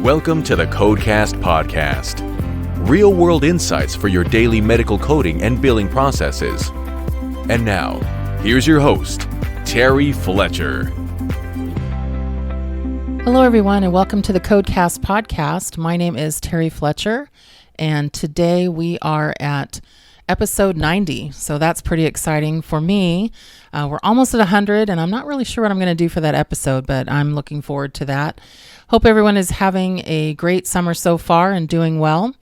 Welcome to the Codecast podcast. Real-world insights for your daily medical coding and billing processes. And now, here's your host, Terry Fletcher. Hello, everyone, and welcome to the Codecast podcast. My name is Terry Fletcher, and today we are at episode 90, so that's pretty exciting for me. We're almost at 100, and I'm not really sure what I'm going to do for that episode, but I'm looking forward to that. Hope everyone is having a great summer so far and doing well.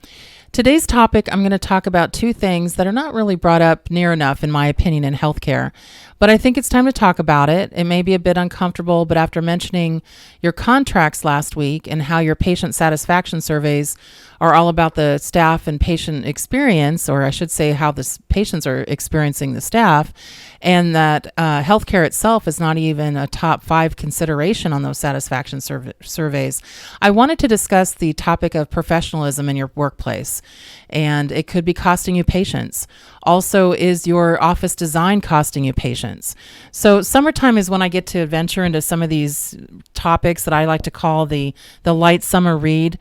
Today's topic, I'm going to talk about two things that are not really brought up near enough, in my opinion, in healthcare. But I think it's time to talk about it. It may be a bit uncomfortable, but after mentioning your contracts last week and how your patient satisfaction surveys are all about the staff and patient experience, or I should say how the patients are experiencing the staff, and that healthcare itself is not even a top 5 consideration on those satisfaction surveys, I wanted to discuss the topic of professionalism in your workplace. And it could be costing you patients. Also, is your office design costing you patients? So summertime is when I get to venture into some of these topics that I like to call the light summer read,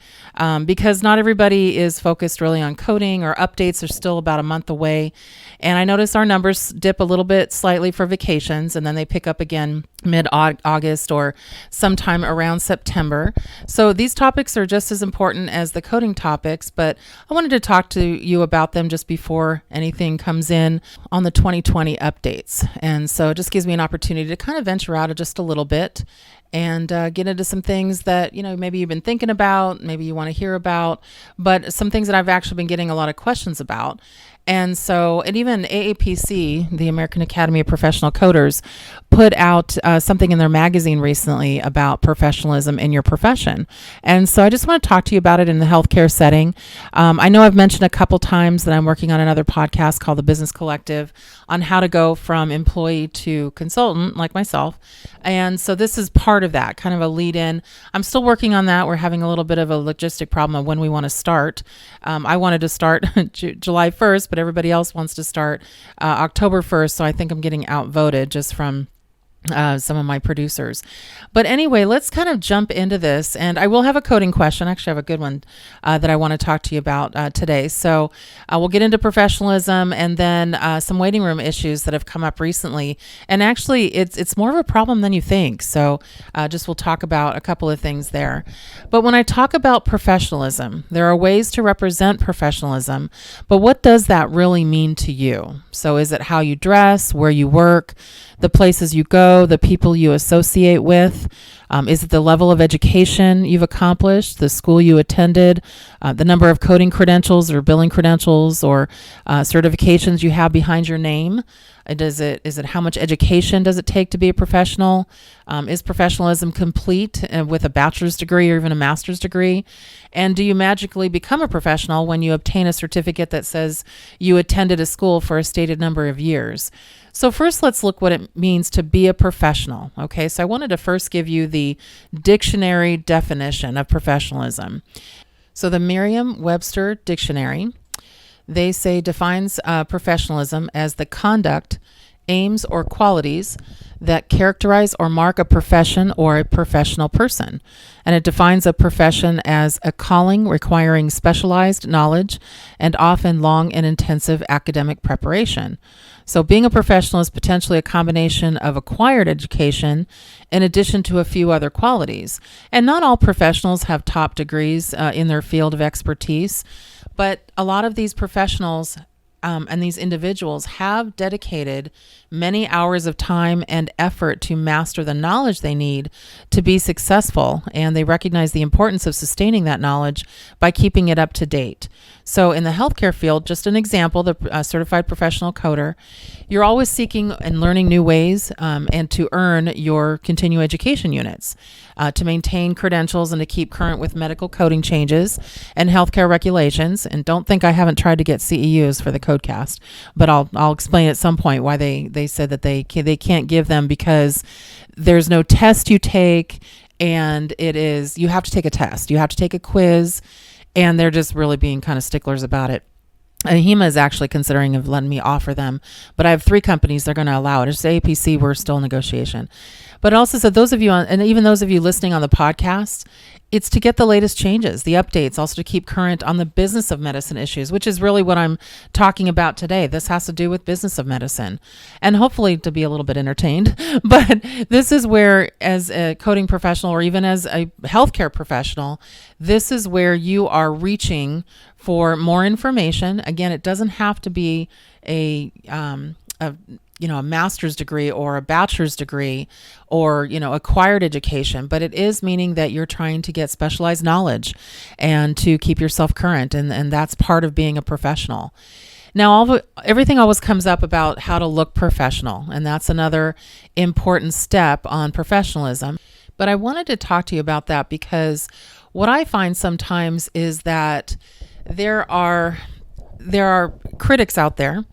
because not everybody is focused really on coding, or updates are still about a month away. And I notice our numbers dip a little bit slightly for vacations, and then they pick up again mid-August or sometime around September. So these topics are just as important as the coding topics, but I wanted to talk to you about them just before anything comes in on the 2020 updates. And so it just gives me an opportunity to kind of venture out just a little bit and get into some things that, maybe you've been thinking about, maybe you want to hear about, but some things that I've actually been getting a lot of questions about. And even AAPC, the American Academy of Professional Coders, put out something in their magazine recently about professionalism in your profession. And so I just want to talk to you about it in the healthcare setting. I know I've mentioned a couple times that I'm working on another podcast called The Business Collective on how to go from employee to consultant, like myself. And so this is part of that, kind of a lead in. I'm still working on that. We're having a little bit of a logistic problem of when we want to start. I wanted to start July 1st, but everybody else wants to start October 1st. So I think I'm getting outvoted just from some of my producers. But anyway, let's kind of jump into this. And I will have a coding question. Actually, I have a good one that I want to talk to you about today. So we'll get into professionalism and then some waiting room issues that have come up recently. And actually, it's more of a problem than you think. So we'll talk about a couple of things there. But when I talk about professionalism, there are ways to represent professionalism. But what does that really mean to you? So is it how you dress, where you work, the places you go, the people you associate with? Is it the level of education you've accomplished, the school you attended, the number of coding credentials or billing credentials or certifications you have behind your name? Is it how much education does it take to be a professional? Is professionalism complete with a bachelor's degree or even a master's degree? And do you magically become a professional when you obtain a certificate that says you attended a school for a stated number of years? So first, let's look what it means to be a professional. Okay, so I wanted to first give you the dictionary definition of professionalism. So the Merriam-Webster Dictionary, they say defines professionalism as the conduct, aims, or qualities that characterize or mark a profession or a professional person. And it defines a profession as a calling requiring specialized knowledge and often long and intensive academic preparation. So being a professional is potentially a combination of acquired education in addition to a few other qualities. And not all professionals have top degrees in their field of expertise, but a lot of these professionals and these individuals have dedicated many hours of time and effort to master the knowledge they need to be successful, and they recognize the importance of sustaining that knowledge by keeping it up to date. So in the healthcare field, just an example, the certified professional coder, you're always seeking and learning new ways and to earn your continuing education units, to maintain credentials and to keep current with medical coding changes and healthcare regulations. And don't think I haven't tried to get CEUs for the Codecast, but I'll explain at some point why they said that they can't give them, because there's no test you take, and you have to take a test, you have to take a quiz, and they're just really being kind of sticklers about it. HEMA is actually considering of letting me offer them, but I have 3 companies they're going to allow it. It's APC, we're still in negotiation. But also, so those of you and even those of you listening on the podcast, It's to get the latest changes, the updates, also to keep current on the business of medicine issues, which is really what I'm talking about today. This has to do with business of medicine, and hopefully to be a little bit entertained. But this is where, as a coding professional or even as a healthcare professional, this is where you are reaching for more information. Again, it doesn't have to be a master's degree or a bachelor's degree or, acquired education, but it is meaning that you're trying to get specialized knowledge and to keep yourself current. And that's part of being a professional. Now, everything always comes up about how to look professional, and that's another important step on professionalism. But I wanted to talk to you about that because what I find sometimes is that there are critics out there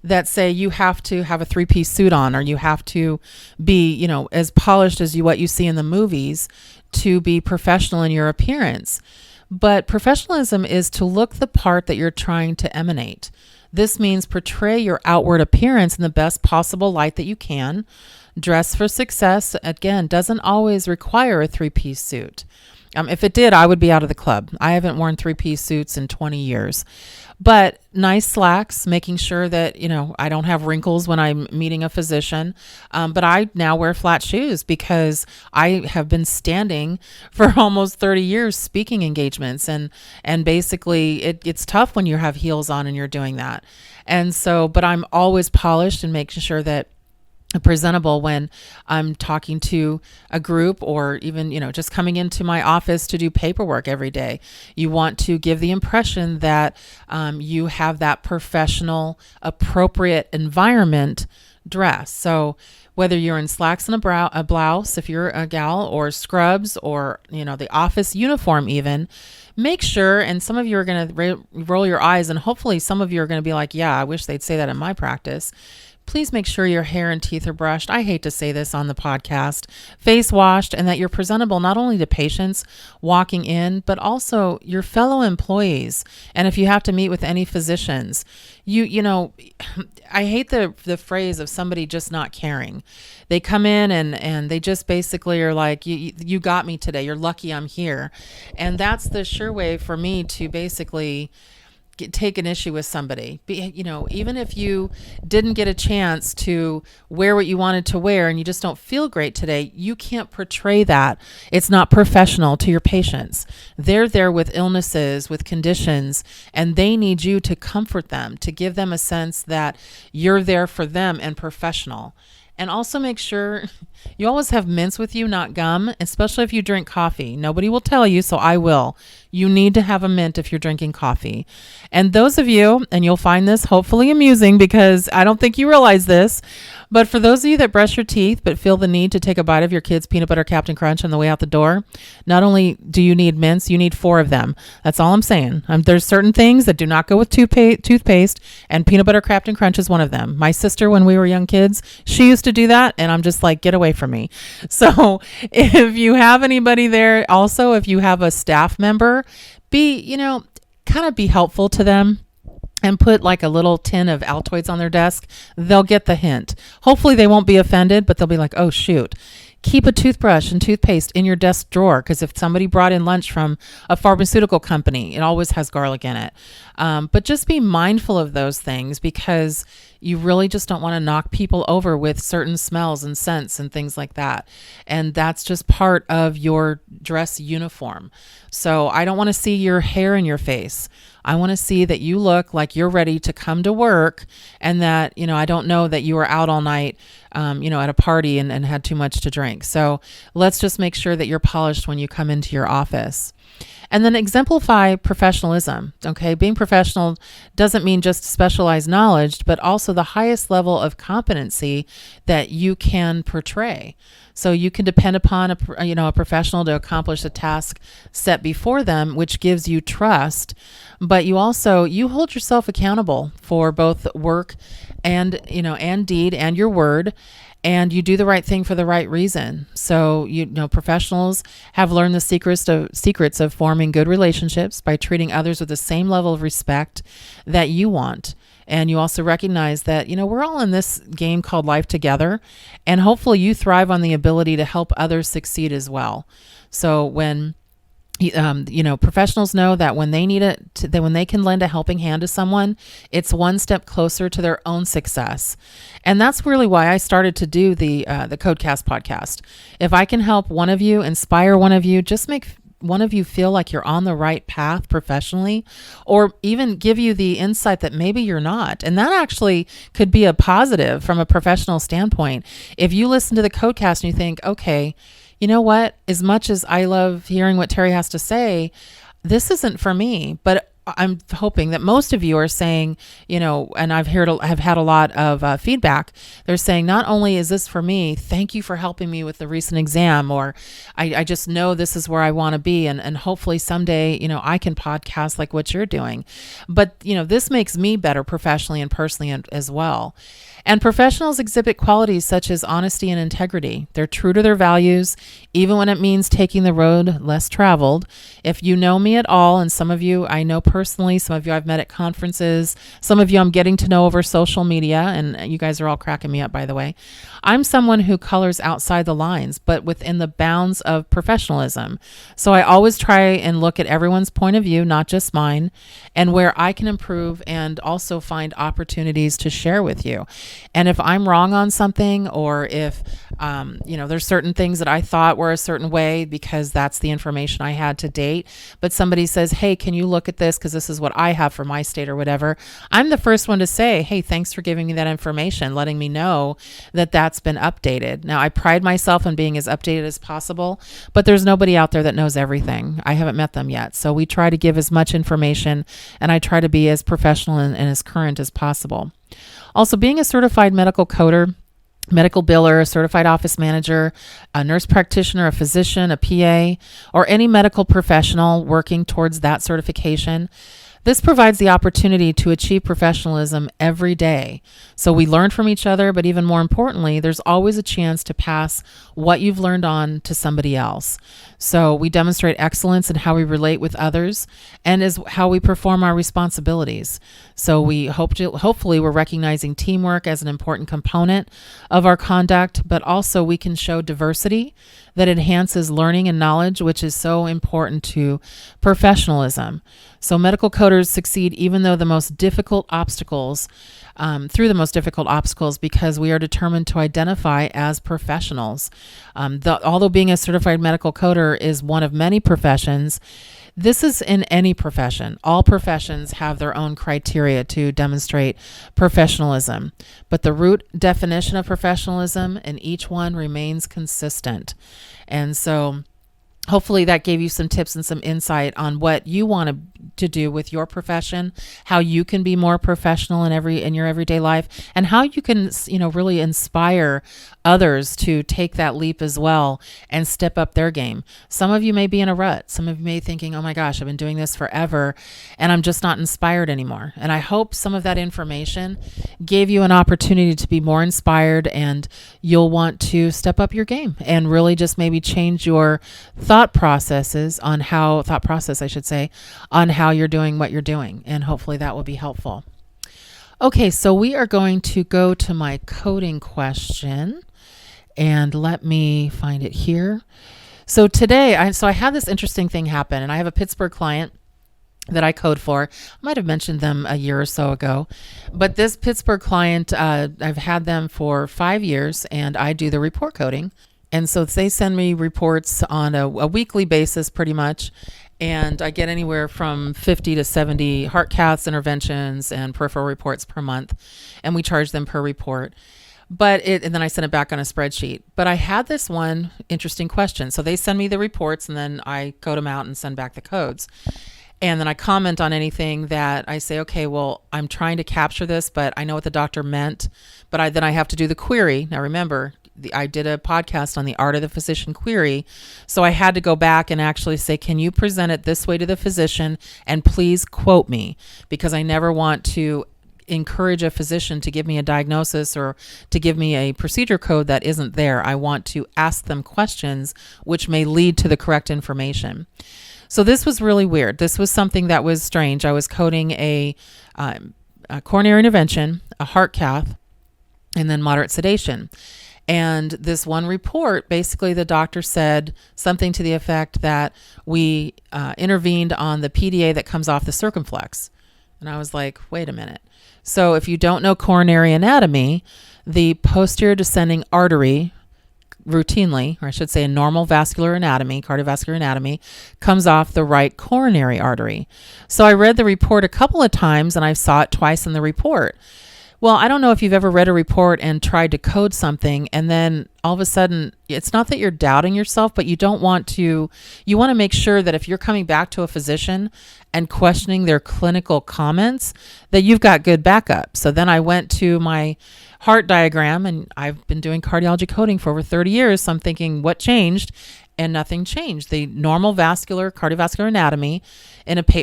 that say you have to have a three-piece suit on, or you have to be, as polished as what you see in the movies to be professional in your appearance. But professionalism is to look the part that you're trying to emanate. This means portray your outward appearance in the best possible light that you can. Dress for success, again, doesn't always require a three-piece suit. If it did, I would be out of the club. I haven't worn three-piece suits in 20 years. But nice slacks, making sure that, I don't have wrinkles when I'm meeting a physician. But I now wear flat shoes because I have been standing for almost 30 years speaking engagements. And basically it's tough when you have heels on and you're doing that. And so, but I'm always polished and making sure that presentable when I'm talking to a group or even, just coming into my office to do paperwork every day. You want to give the impression that you have that professional, appropriate environment dress. So whether you're in slacks and a blouse, if you're a gal, or scrubs, or, the office uniform even, make sure, and some of you are going to roll your eyes, and hopefully some of you are going to be like, yeah, I wish they'd say that in my practice. Please make sure your hair and teeth are brushed. I hate to say this on the podcast, face washed, and that you're presentable not only to patients walking in, but also your fellow employees. And if you have to meet with any physicians, I hate the phrase of somebody just not caring. They come in and they just basically are like, you got me today. You're lucky I'm here. And that's the sure way for me to basically take an issue with somebody. Even if you didn't get a chance to wear what you wanted to wear and you just don't feel great today, you can't portray that. It's not professional to your patients. They're there with illnesses, with conditions, and they need you to comfort them, to give them a sense that you're there for them and professional. And also make sure you always have mints with you, not gum, especially if you drink coffee. Nobody will tell you, so I will. You need to have a mint if you're drinking coffee. And those of you, and you'll find this hopefully amusing because I don't think you realize this, but for those of you that brush your teeth but feel the need to take a bite of your kid's peanut butter Captain Crunch on the way out the door, not only do you need mints, you need 4 of them. That's all I'm saying. There's certain things that do not go with toothpaste, and peanut butter Captain Crunch is one of them. My sister, when we were young kids, she used to do that, and I'm just like, get away from me. So if you have anybody there, also if you have a staff member, kind of be helpful to them and put like a little tin of Altoids on their desk. They'll get the hint. Hopefully they won't be offended, but they'll be like, oh shoot. Keep a toothbrush and toothpaste in your desk drawer, because if somebody brought in lunch from a pharmaceutical company, it always has garlic in it. But just be mindful of those things, because you really just don't want to knock people over with certain smells and scents and things like that. And that's just part of your dress uniform. So I don't want to see your hair in your face. I want to see that you look like you're ready to come to work, and that, I don't know that you were out all night, at a party and had too much to drink. So let's just make sure that you're polished when you come into your office. And then exemplify professionalism. Okay. Being professional doesn't mean just specialized knowledge, but also the highest level of competency that you can portray. So you can depend upon a professional to accomplish a task set before them, which gives you trust. But you hold yourself accountable for both work and deed and your word. And you do the right thing for the right reason. So, professionals have learned the secrets of forming good relationships by treating others with the same level of respect that you want. And you also recognize that, we're all in this game called life together. And hopefully you thrive on the ability to help others succeed as well. So when Professionals know that when they need that when they can lend a helping hand to someone, it's one step closer to their own success. And that's really why I started to do the Codecast podcast. If I can help one of you, inspire one of you, just make one of you feel like you're on the right path professionally, or even give you the insight that maybe you're not. And that actually could be a positive from a professional standpoint. If you listen to the Codecast and you think, okay, you know what? As much as I love hearing what Terry has to say, this isn't for me. But I'm hoping that most of you are saying, and I've had a lot of feedback. They're saying, not only is this for me, thank you for helping me with the recent exam, or I just know this is where I want to be. And hopefully someday, I can podcast like what you're doing. But, this makes me better professionally and personally as well. And professionals exhibit qualities such as honesty and integrity. They're true to their values, even when it means taking the road less traveled. If you know me at all, and some of you I know personally, some of you I've met at conferences, some of you I'm getting to know over social media, and you guys are all cracking me up, by the way. I'm someone who colors outside the lines, but within the bounds of professionalism. So I always try and look at everyone's point of view, not just mine, and where I can improve and also find opportunities to share with you. And if I'm wrong on something, or if, there's certain things that I thought were a certain way because that's the information I had to date, but somebody says, hey, can you look at this because this is what I have for my state or whatever, I'm the first one to say, hey, thanks for giving me that information, letting me know that that's been updated. Now, I pride myself on being as updated as possible, but there's nobody out there that knows everything. I haven't met them yet. So we try to give as much information, and I try to be as professional and as current as possible. Also, being a certified medical coder, medical biller, a certified office manager, a nurse practitioner, a physician, a PA, or any medical professional working towards that certification, this provides the opportunity to achieve professionalism every day. So we learn from each other, but even more importantly, there's always a chance to pass what you've learned on to somebody else. So we demonstrate excellence in how we relate with others and is how we perform our responsibilities. So we hopefully we're recognizing teamwork as an important component of our conduct, but also we can show diversity that enhances learning and knowledge, which is so important to professionalism. So medical coders succeed even though through the most difficult obstacles, because we are determined to identify as professionals. Although being a certified medical coder is one of many professions, this is in any profession. All professions have their own criteria to demonstrate professionalism, but the root definition of professionalism in each one remains consistent. And so hopefully that gave you some tips and some insight on what you want to do with your profession, how you can be more professional in your everyday life, and how you can, really inspire others to take that leap as well and step up their game. Some of you may be in a rut. Some of you may be thinking, oh my gosh, I've been doing this forever and I'm just not inspired anymore. And I hope some of that information gave you an opportunity to be more inspired, and you'll want to step up your game and really just maybe change your thought process, on how you're doing what you're doing. And hopefully that will be helpful. Okay, so we are going to go to my coding question, and let me find it here. So today, I had this interesting thing happen, and I have a Pittsburgh client that I code for. I might have mentioned them a year or so ago, but this Pittsburgh client, I've had them for 5 years, and I do the report coding. And so they send me reports on a weekly basis pretty much. And I get anywhere from 50 to 70 heart caths, interventions, and peripheral reports per month. And we charge them per report. And then I send it back on a spreadsheet. But I had this one interesting question. So they send me the reports, and then I code them out and send back the codes. And then I comment on anything that I say, okay, well, I'm trying to capture this, but I know what the doctor meant. But then I have to do the query. Now remember, I did a podcast on the art of the physician query. So I had to go back and actually say, can you present it this way to the physician, and please quote me, because I never want to encourage a physician to give me a diagnosis or to give me a procedure code that isn't there. I want to ask them questions which may lead to the correct information. So this was really weird. This was something that was strange. I was coding a coronary intervention, a heart cath, and then moderate sedation. And this one report, basically the doctor said something to the effect that we intervened on the PDA that comes off the circumflex. And I was like, wait a minute. So if you don't know coronary anatomy, the posterior descending artery routinely, or I should say in normal vascular anatomy, cardiovascular anatomy, comes off the right coronary artery. So I read the report a couple of times and I saw it twice in the report. Well, I don't know if you've ever read a report and tried to code something and then all of a sudden, it's not that you're doubting yourself, but you want to make sure that if you're coming back to a physician and questioning their clinical comments, that you've got good backup. So then I went to my heart diagram, and I've been doing cardiology coding for over 30 years. So I'm thinking, what changed? And nothing changed. The normal cardiovascular anatomy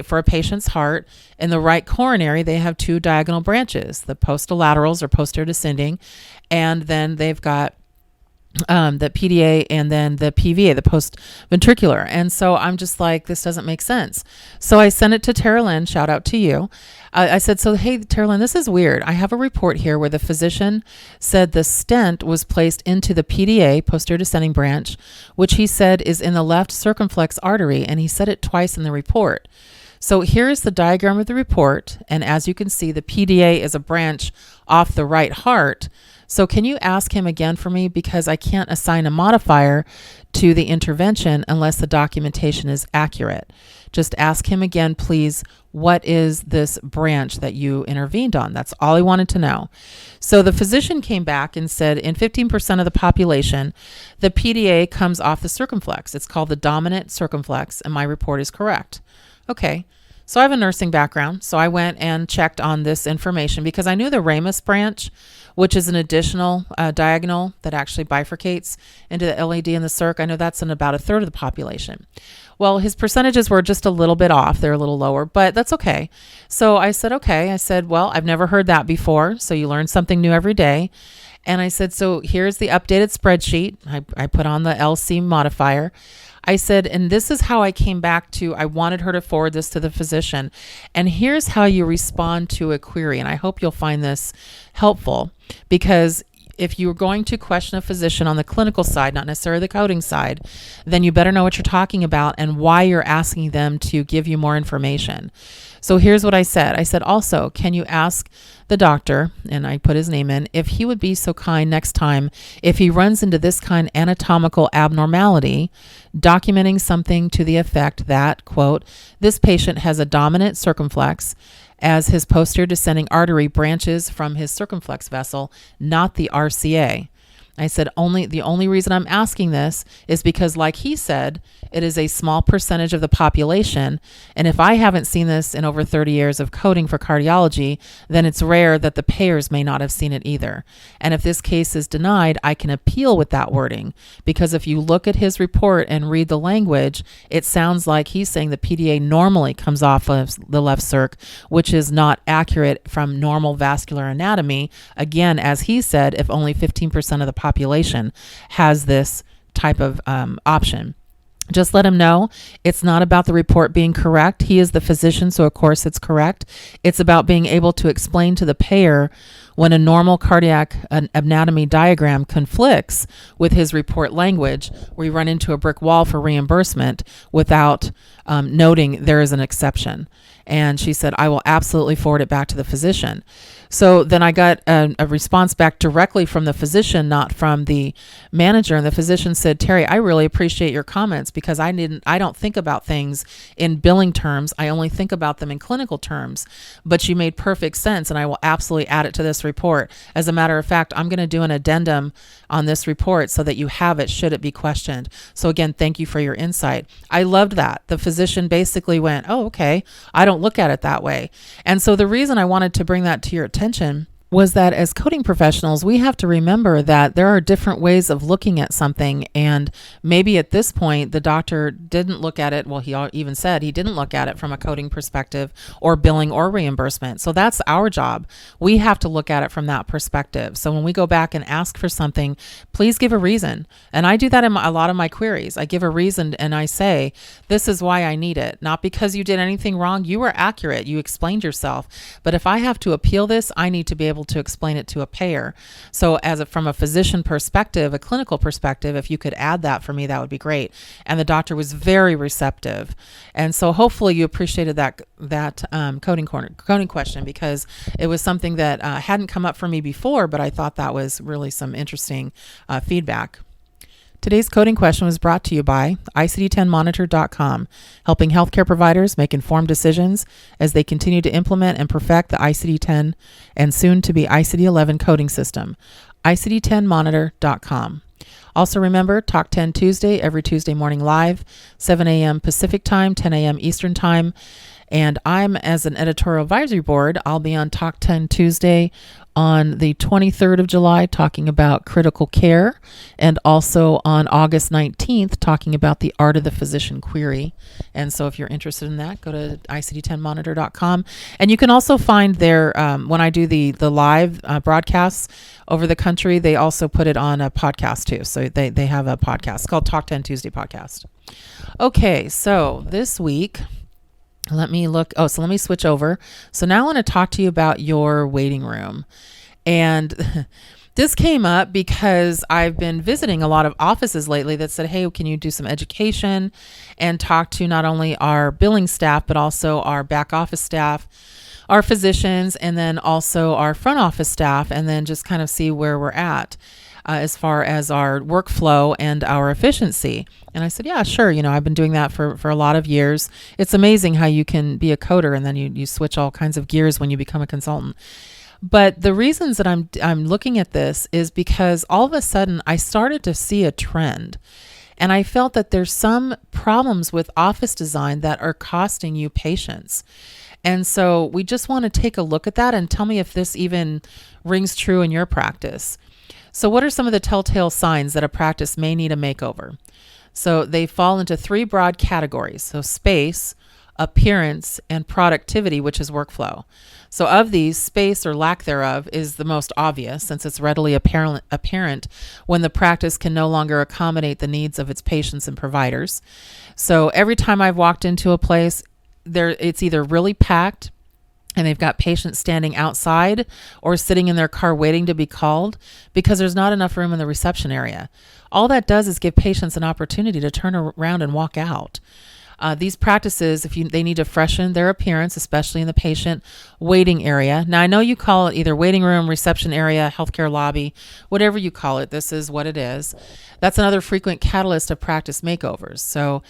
for a patient's heart, in the right coronary, they have two diagonal branches, the posterolaterals or posterior descending, and then they've got the PDA and then the PVA, the post-ventricular. And so I'm just like, this doesn't make sense. So I sent it to Tara Lynn, shout out to you. I said, so hey, Tara Lynn, this is weird. I have a report here where the physician said the stent was placed into the PDA, posterior descending branch, which he said is in the left circumflex artery, and he said it twice in the report. So here's the diagram of the report, and as you can see, the PDA is a branch off the right heart. So can you ask him again for me, because I can't assign a modifier to the intervention unless the documentation is accurate. Just ask him again, please, what is this branch that you intervened on? That's all I wanted to know. So the physician came back and said in 15% of the population, the PDA comes off the circumflex. It's called the dominant circumflex, and my report is correct. Okay. So I have a nursing background, so I went and checked on this information because I knew the ramus branch, which is an additional diagonal that actually bifurcates into the LAD and the circ. I know that's in about a third of the population. Well, his percentages were just a little bit off. They're a little lower, but that's okay. So I said, okay. I said, well, I've never heard that before. So you learn something new every day. And I said, so here's the updated spreadsheet. I put on the LC modifier. I said, and this is how I came back to, I wanted her to forward this to the physician. And here's how you respond to a query. And I hope you'll find this helpful, because if you're going to question a physician on the clinical side, not necessarily the coding side, then you better know what you're talking about and why you're asking them to give you more information. So here's what I said. I said, also, can you ask the doctor, and I put his name in, if he would be so kind next time, if he runs into this kind of anatomical abnormality, documenting something to the effect that, quote, this patient has a dominant circumflex as his posterior descending artery branches from his circumflex vessel, not the RCA. I said, the only reason I'm asking this is because, like he said, it is a small percentage of the population. And if I haven't seen this in over 30 years of coding for cardiology, then it's rare that the payers may not have seen it either. And if this case is denied, I can appeal with that wording, because if you look at his report and read the language, it sounds like he's saying the PDA normally comes off of the left circ, which is not accurate from normal vascular anatomy. Again, as he said, if only 15% of the population has this type of option. Just let him know it's not about the report being correct. He is the physician, so of course it's correct. It's about being able to explain to the payer when a normal cardiac anatomy diagram conflicts with his report language, we run into a brick wall for reimbursement without noting there is an exception. And she said, I will absolutely forward it back to the physician. So then I got a response back directly from the physician, not from the manager. And the physician said, Terry, I really appreciate your comments, because I don't think about things in billing terms. I only think about them in clinical terms. But you made perfect sense, and I will absolutely add it to this report. As a matter of fact, I'm going to do an addendum on this report so that you have it should it be questioned. So again, thank you for your insight. I loved that. The physician basically went, oh, okay, I don't look at it that way. And so the reason I wanted to bring that to your attention was that as coding professionals, we have to remember that there are different ways of looking at something. And maybe at this point, the doctor didn't look at it. Well, he even said he didn't look at it from a coding perspective or billing or reimbursement. So that's our job. We have to look at it from that perspective. So when we go back and ask for something, please give a reason. And I do that in a lot of my queries. I give a reason and I say, this is why I need it. Not because you did anything wrong. You were accurate. You explained yourself. But if I have to appeal this, I need to be able able to explain it to a payer. So from a physician perspective, a clinical perspective, if you could add that for me, that would be great. And the doctor was very receptive. And so hopefully you appreciated that coding question, because it was something that hadn't come up for me before, but I thought that was really some interesting feedback. Today's coding question was brought to you by ICD-10monitor.com, helping healthcare providers make informed decisions as they continue to implement and perfect the ICD-10 and soon to be ICD-11 coding system. ICD-10monitor.com. Also remember, Talk 10 Tuesday, every Tuesday morning live, 7 a.m. Pacific time, 10 a.m. Eastern time. And I'm, as an editorial advisory board, I'll be on Talk 10 Tuesday on the 23rd of July talking about critical care, and also on August 19th talking about the art of the physician query. And so if you're interested in that, go to ICD-10monitor.com. And you can also find there, when I do the live broadcasts over the country, they also put it on a podcast too. So they have a podcast called Talk 10 Tuesday Podcast. Okay, so this week, let me switch over. So now I want to talk to you about your waiting room. And this came up because I've been visiting a lot of offices lately that said, hey, can you do some education and talk to not only our billing staff, but also our back office staff, our physicians, and then also our front office staff, and then just kind of see where we're at as far as our workflow and our efficiency. And I said, yeah, sure. I've been doing that for a lot of years. It's amazing how you can be a coder and then you switch all kinds of gears when you become a consultant. But the reasons that I'm looking at this is because all of a sudden I started to see a trend. And I felt that there's some problems with office design that are costing you patience. And so we just want to take a look at that and tell me if this even rings true in your practice. So what are some of the telltale signs that a practice may need a makeover? So they fall into three broad categories. So space, appearance, and productivity, which is workflow. So of these, space or lack thereof is the most obvious, since it's readily apparent when the practice can no longer accommodate the needs of its patients and providers. So every time I've walked into a place, it's either really packed and they've got patients standing outside or sitting in their car waiting to be called because there's not enough room in the reception area. All that does is give patients an opportunity to turn around and walk out. These practices, they need to freshen their appearance, especially in the patient waiting area. Now, I know you call it either waiting room, reception area, healthcare lobby, whatever you call it. This is what it is. That's another frequent catalyst of practice makeovers. So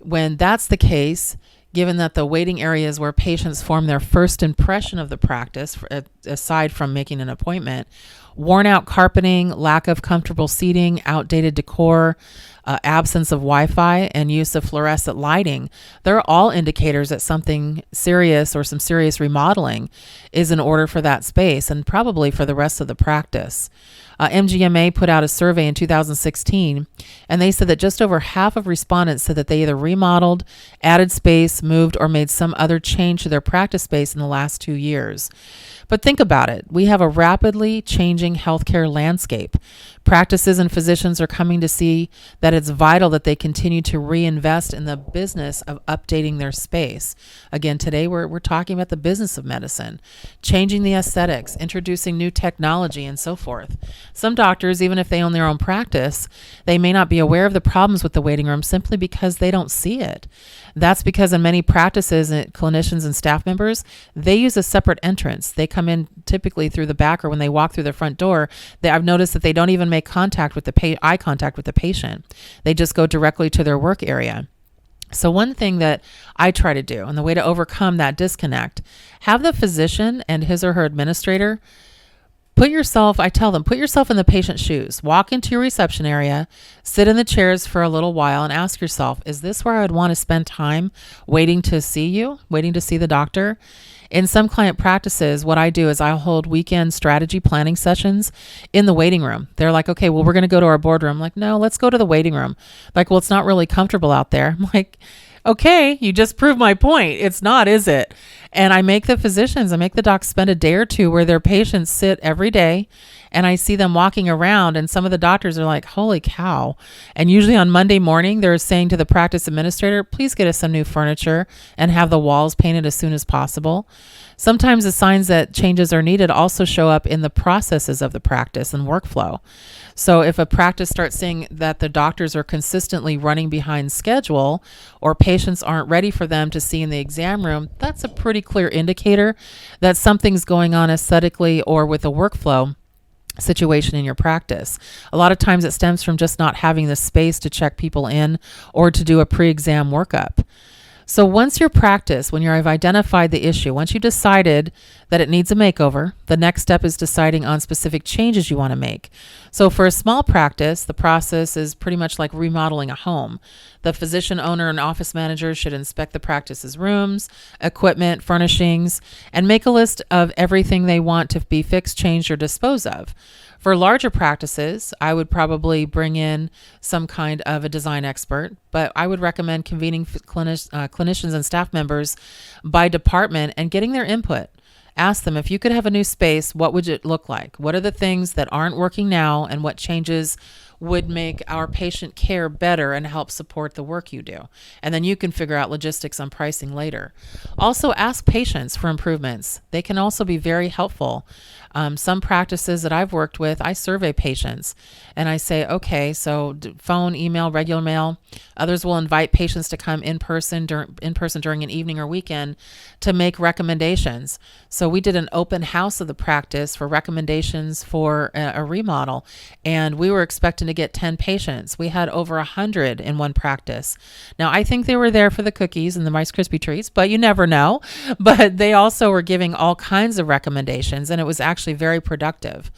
when that's the case, given that the waiting area is where patients form their first impression of the practice, aside from making an appointment, worn out carpeting, lack of comfortable seating, outdated decor, absence of Wi-Fi, and use of fluorescent lighting, they're all indicators that something serious or some serious remodeling is in order for that space and probably for the rest of the practice. MGMA put out a survey in 2016, and they said that just over half of respondents said that they either remodeled, added space, moved, or made some other change to their practice space in the last 2 years. But think about it. We have a rapidly changing healthcare landscape. Practices and physicians are coming to see that it's vital that they continue to reinvest in the business of updating their space. Again, today we're talking about the business of medicine, changing the aesthetics, introducing new technology, and so forth. Some doctors, even if they own their own practice, they may not be aware of the problems with the waiting room simply because they don't see it. That's because in many practices, clinicians and staff members, they use a separate entrance. They come in typically through the back, or when they walk through the front door, I've noticed that they don't even make contact with eye contact with the patient. They just go directly to their work area. So one thing that I try to do, and the way to overcome that disconnect, have the physician and his or her administrator put yourself in the patient's shoes. Walk into your reception area, sit in the chairs for a little while, and ask yourself, is this where I would want to spend time waiting to see the doctor? In some client practices, what I do is I'll hold weekend strategy planning sessions in the waiting room. They're like, okay, well, we're going to go to our boardroom. I'm like, no, let's go to the waiting room. Like, well, it's not really comfortable out there. I'm like, okay, you just proved my point. It's not, is it? And I make the docs spend a day or two where their patients sit every day, and I see them walking around, and some of the doctors are like, holy cow. And usually on Monday morning, they're saying to the practice administrator, please get us some new furniture and have the walls painted as soon as possible. Sometimes the signs that changes are needed also show up in the processes of the practice and workflow. So if a practice starts seeing that the doctors are consistently running behind schedule, or patients aren't ready for them to see in the exam room, that's a pretty clear indicator that something's going on aesthetically or with a workflow situation in your practice. A lot of times it stems from just not having the space to check people in or to do a pre-exam workup. So once your practice, when you've identified the issue, once you decided that it needs a makeover, the next step is deciding on specific changes you want to make. So for a small practice, the process is pretty much like remodeling a home. The physician owner and office manager should inspect the practice's rooms, equipment, furnishings, and make a list of everything they want to be fixed, changed, or disposed of. For larger practices, I would probably bring in some kind of a design expert, but I would recommend convening clinicians and staff members by department and getting their input. Ask them, if you could have a new space, what would it look like? What are the things that aren't working now, and what changes would make our patient care better and help support the work you do? And then you can figure out logistics on pricing later. Also, ask patients for improvements. They can also be very helpful. Some practices that I've worked with, I survey patients and I say, okay, so phone, email, regular mail. Others will invite patients to come in person during an evening or weekend to make recommendations. So we did an open house of the practice for recommendations for a remodel, and we were expecting to get 10 patients. We had over 100 in one practice. Now, I think they were there for the cookies and the Rice Krispie treats, but you never know. But they also were giving all kinds of recommendations, and it was actually very productive.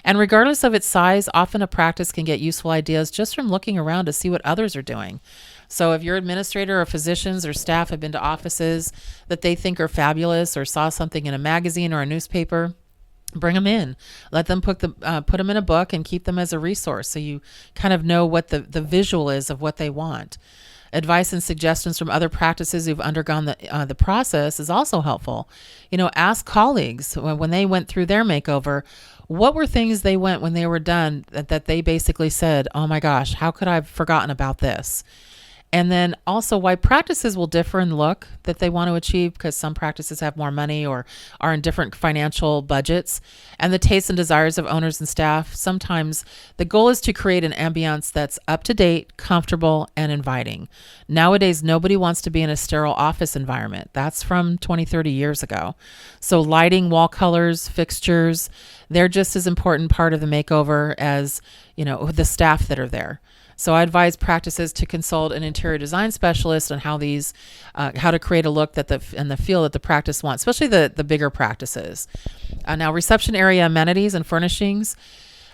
And regardless of its size, often a practice can get useful ideas just from looking around to see what others are doing. So if your administrator or physicians or staff have been to offices that they think are fabulous, or saw something in a magazine or a newspaper, bring them in. Let them put them in a book and keep them as a resource, so you kind of know what the visual is of what they want. Advice and suggestions from other practices who've undergone the process is also helpful. Ask colleagues when they went through their makeover, what were things they went when they were done that they basically said, oh my gosh, how could I have forgotten about this? And then also why practices will differ in look that they want to achieve, because some practices have more money or are in different financial budgets, and the tastes and desires of owners and staff. Sometimes the goal is to create an ambiance that's up to date, comfortable, and inviting. Nowadays, nobody wants to be in a sterile office environment. That's from 20, 30 years ago. So lighting, wall colors, fixtures, they're just as important part of the makeover as, the staff that are there. So I advise practices to consult an interior design specialist on how to create a look and the feel that the practice wants, especially the bigger practices. Now, reception area amenities and furnishings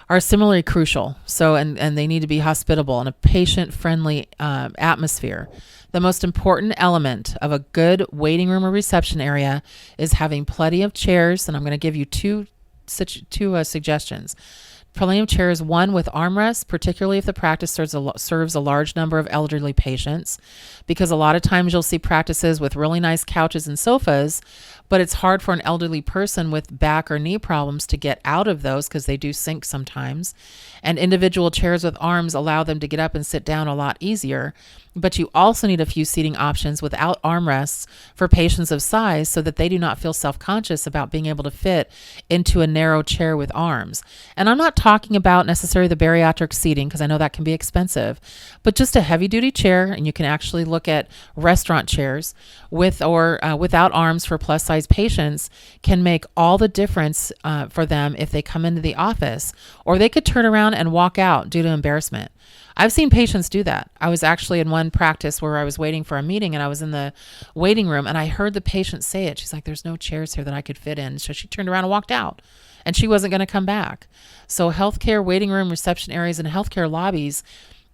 are similarly crucial. So, and they need to be hospitable and a patient-friendly atmosphere. The most important element of a good waiting room or reception area is having plenty of chairs, and I'm going to give you two suggestions. Plenty of chairs, one with armrests, particularly if the practice serves a large number of elderly patients, because a lot of times you'll see practices with really nice couches and sofas, but it's hard for an elderly person with back or knee problems to get out of those because they do sink sometimes. And individual chairs with arms allow them to get up and sit down a lot easier. But you also need a few seating options without armrests for patients of size so that they do not feel self-conscious about being able to fit into a narrow chair with arms. And I'm not talking about necessarily the bariatric seating, because I know that can be expensive, but just a heavy-duty chair, and you can actually look at restaurant chairs with or without arms for plus-size patients can make all the difference for them if they come into the office, or they could turn around and walk out due to embarrassment. I've seen patients do that. I was actually in one practice where I was waiting for a meeting, and I was in the waiting room, and I heard the patient say it. She's like, there's no chairs here that I could fit in. So she turned around and walked out, and she wasn't going to come back. So healthcare waiting room, reception areas, and healthcare lobbies,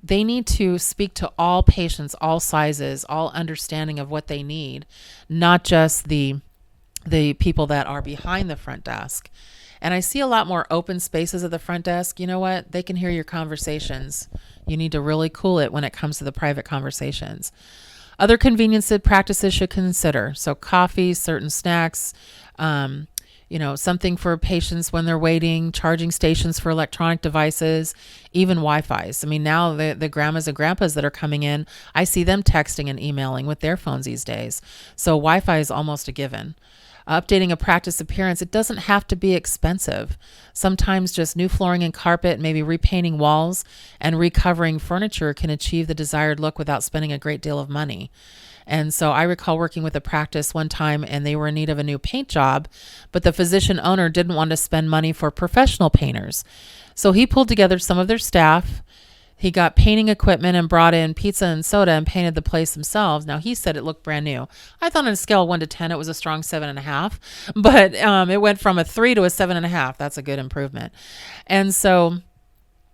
they need to speak to all patients, all sizes, all understanding of what they need, not just the people that are behind the front desk. And I see a lot more open spaces at the front desk. You know what? They can hear your conversations. You need to really cool it when it comes to the private conversations. Other convenience that practices should consider. So coffee, certain snacks, something for patients when they're waiting, charging stations for electronic devices, even Wi-Fi's. I mean, now the grandmas and grandpas that are coming in, I see them texting and emailing with their phones these days. So Wi-Fi is almost a given. Updating a practice appearance, it doesn't have to be expensive. Sometimes just new flooring and carpet, maybe repainting walls and recovering furniture can achieve the desired look without spending a great deal of money. And so I recall working with a practice one time and they were in need of a new paint job, but the physician owner didn't want to spend money for professional painters. So he pulled together some of their staff. He got painting equipment and brought in pizza and soda and painted the place themselves. Now, he said it looked brand new. I thought on a scale of 1 to 10, it was a strong 7.5, but it went from a 3 to a 7.5. That's a good improvement. And so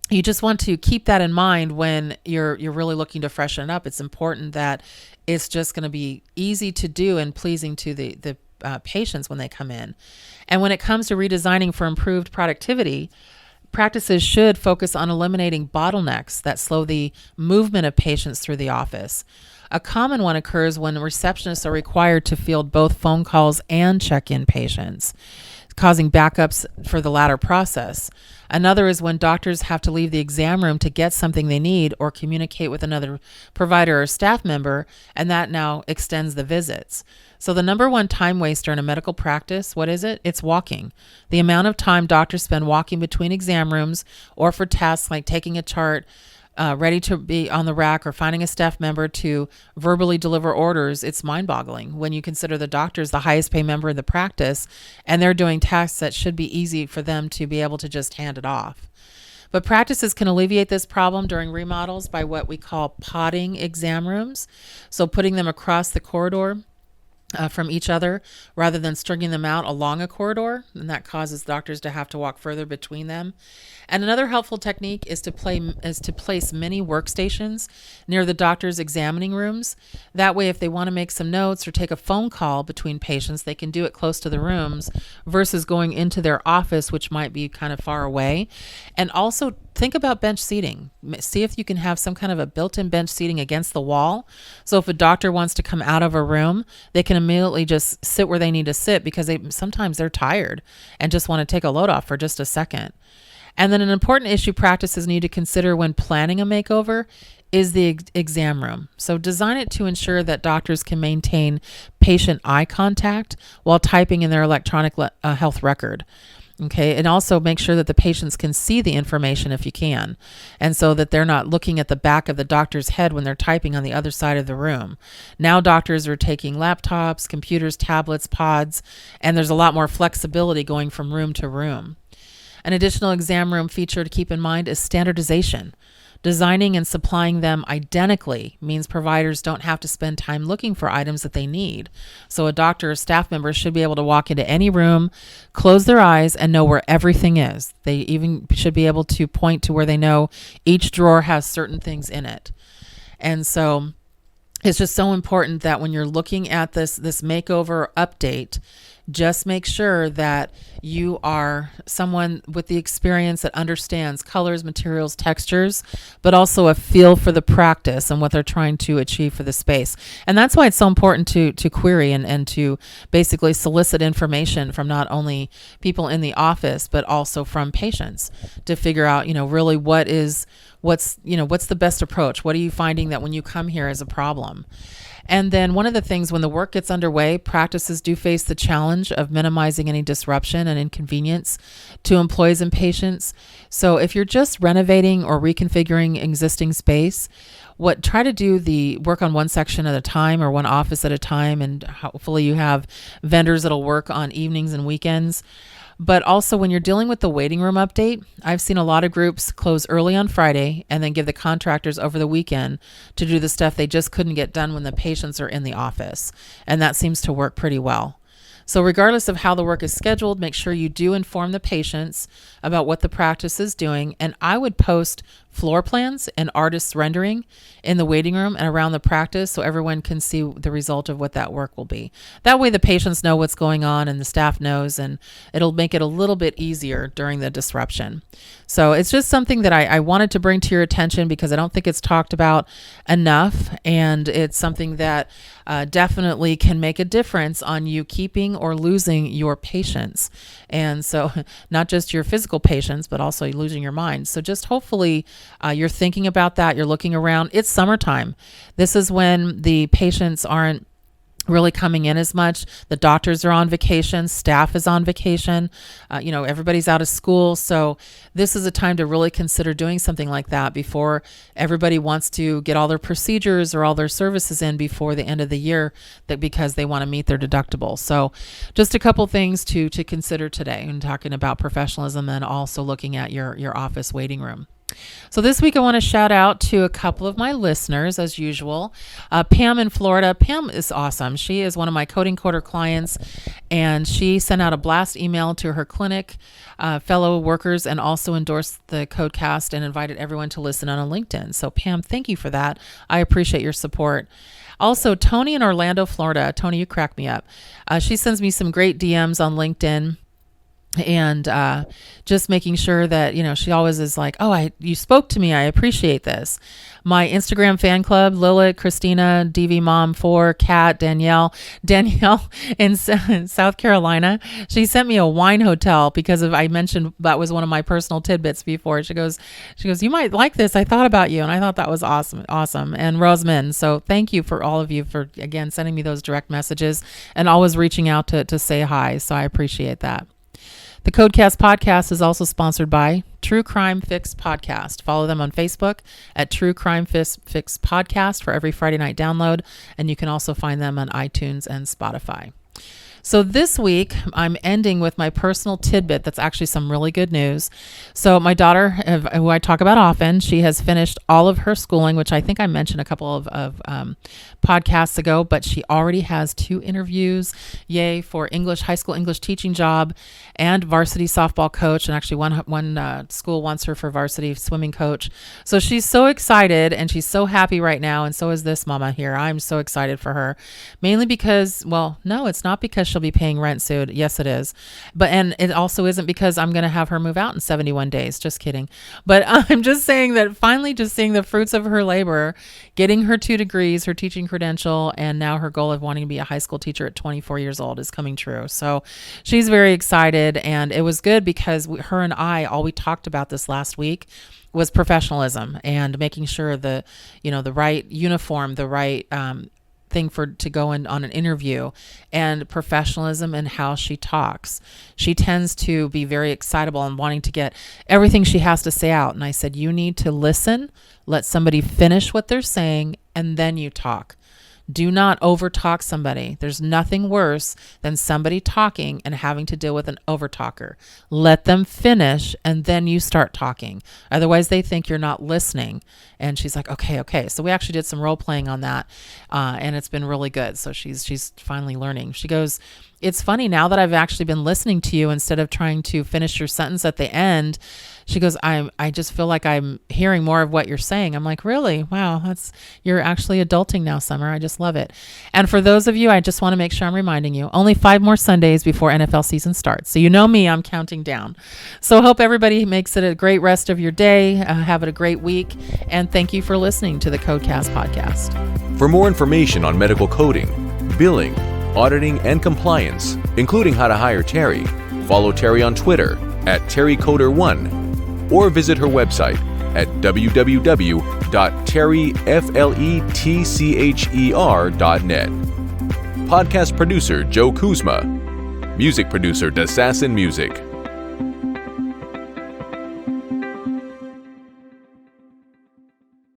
you just want to keep that in mind when you're really looking to freshen it up. It's important that it's just going to be easy to do and pleasing to the patients when they come in. And when it comes to redesigning for improved productivity, practices should focus on eliminating bottlenecks that slow the movement of patients through the office. A common one occurs when receptionists are required to field both phone calls and check-in patients, causing backups for the latter process. Another is when doctors have to leave the exam room to get something they need or communicate with another provider or staff member, and that now extends the visits. So the number one time waster in a medical practice, what is it? It's walking. The amount of time doctors spend walking between exam rooms or for tasks like taking a chart, ready to be on the rack, or finding a staff member to verbally deliver orders, it's mind-boggling when you consider the doctor's the highest paid member in the practice, and they're doing tasks that should be easy for them to be able to just hand it off. But practices can alleviate this problem during remodels by what we call podding exam rooms. So putting them across the corridor from each other rather than stringing them out along a corridor, and that causes doctors to have to walk further between them. And another helpful technique is to place many workstations near the doctor's examining rooms. That way, if they want to make some notes or take a phone call between patients, they can do it close to the rooms versus going into their office, which might be kind of far away. And also think about bench seating. See if you can have some kind of a built-in bench seating against the wall. So if a doctor wants to come out of a room, they can immediately just sit where they need to sit because sometimes they're tired and just want to take a load off for just a second. And then an important issue practices need to consider when planning a makeover is the exam room. So design it to ensure that doctors can maintain patient eye contact while typing in their electronic health record. Okay, and also make sure that the patients can see the information if you can, and so that they're not looking at the back of the doctor's head when they're typing on the other side of the room. Now doctors are taking laptops, computers, tablets, pods, and there's a lot more flexibility going from room to room. An additional exam room feature to keep in mind is standardization. Designing and supplying them identically means providers don't have to spend time looking for items that they need. So a doctor or staff member should be able to walk into any room, close their eyes, and know where everything is. They even should be able to point to where they know each drawer has certain things in it. And so it's just so important that when you're looking at this makeover update, just make sure that you are someone with the experience that understands colors, materials, textures, but also a feel for the practice and what they're trying to achieve for the space. And that's why it's so important to query and to basically solicit information from not only people in the office, but also from patients to figure out, really what's the best approach? What are you finding that when you come here is a problem? And then one of the things when the work gets underway, practices do face the challenge of minimizing any disruption and inconvenience to employees and patients. So if you're just renovating or reconfiguring existing space, try to do the work on one section at a time or one office at a time, and hopefully you have vendors that'll work on evenings and weekends. But also when you're dealing with the waiting room update, I've seen a lot of groups close early on Friday and then give the contractors over the weekend to do the stuff they just couldn't get done when the patients are in the office. And that seems to work pretty well. So regardless of how the work is scheduled, make sure you do inform the patients about what the practice is doing. And I would post floor plans and artists rendering in the waiting room and around the practice so everyone can see the result of what that work will be. That way the patients know what's going on and the staff knows, and it'll make it a little bit easier during the disruption. So it's just something that I wanted to bring to your attention because I don't think it's talked about enough, and it's something that definitely can make a difference on you keeping or losing your patients. And so not just your physical patients, but also losing your mind. So just hopefully you're thinking about that. You're looking around. It's summertime. This is when the patients aren't really coming in as much. The doctors are on vacation, staff is on vacation, everybody's out of school. So this is a time to really consider doing something like that before everybody wants to get all their procedures or all their services in before the end of the year, because they want to meet their deductible. So just a couple things to consider today and talking about professionalism, and also looking at your office waiting room. So this week I want to shout out to a couple of my listeners, as usual. Pam in Florida. Pam is awesome. She is one of my Coding Coder clients, and she sent out a blast email to her clinic fellow workers, and also endorsed the Codecast and invited everyone to listen on LinkedIn. So Pam, thank you for that. I appreciate your support. Also, Tony in Orlando, Florida. Tony, you crack me up. She sends me some great DMs on LinkedIn. And just making sure that, she always is like, oh, you spoke to me. I appreciate this. My Instagram fan club, Lilith, Christina, DV Mom 4, Kat, Danielle in South Carolina. She sent me a wine hotel because I mentioned that was one of my personal tidbits before. She goes, you might like this. I thought about you. And I thought that was awesome. And Rosamond. So thank you for all of you for, again, sending me those direct messages and always reaching out to say hi. So I appreciate that. The Codecast podcast is also sponsored by True Crime Fix Podcast. Follow them on Facebook at True Crime Fix Podcast for every Friday night download. And you can also find them on iTunes and Spotify. So this week, I'm ending with my personal tidbit that's actually some really good news. So my daughter, who I talk about often, she has finished all of her schooling, which I think I mentioned a couple of podcasts ago, but she already has 2 interviews, yay, for high school English teaching job and varsity softball coach. And actually one school wants her for varsity swimming coach. So she's so excited and she's so happy right now. And so is this mama here. I'm so excited for her, mainly because, no, it's not because she'll be paying rent soon. Yes, it is. And it also isn't because I'm going to have her move out in 71 days. Just kidding. But I'm just saying that finally just seeing the fruits of her labor, getting her 2 degrees, her teaching credential, and now her goal of wanting to be a high school teacher at 24 years old is coming true. So she's very excited, and it was good because her and I, all we talked about this last week was professionalism and making sure the right uniform, the right thing to go in on an interview, and professionalism and how she talks. She tends to be very excitable and wanting to get everything she has to say out. And I said, you need to listen, let somebody finish what they're saying, and then you talk. Do not overtalk somebody. There's nothing worse than somebody talking and having to deal with an overtalker. Let them finish and then you start talking. Otherwise, they think you're not listening. And she's like, okay. So we actually did some role playing on that, and it's been really good. So she's finally learning. She goes, it's funny now that I've actually been listening to you instead of trying to finish your sentence at the end. She goes, I just feel like I'm hearing more of what you're saying. I'm like, really? Wow, you're actually adulting now, Summer. I just love it. And for those of you, I just want to make sure I'm reminding you, only 5 more Sundays before NFL season starts. So you know me, I'm counting down. So hope everybody makes it a great rest of your day. Have it a great week. And thank you for listening to the Codecast podcast. For more information on medical coding, billing, auditing, and compliance, including how to hire Terry, follow Terry on Twitter at TerryCoder1 or visit her website at www.terryfletcher.net. Podcast producer Joe Kuzma. Music producer Dassassin Music.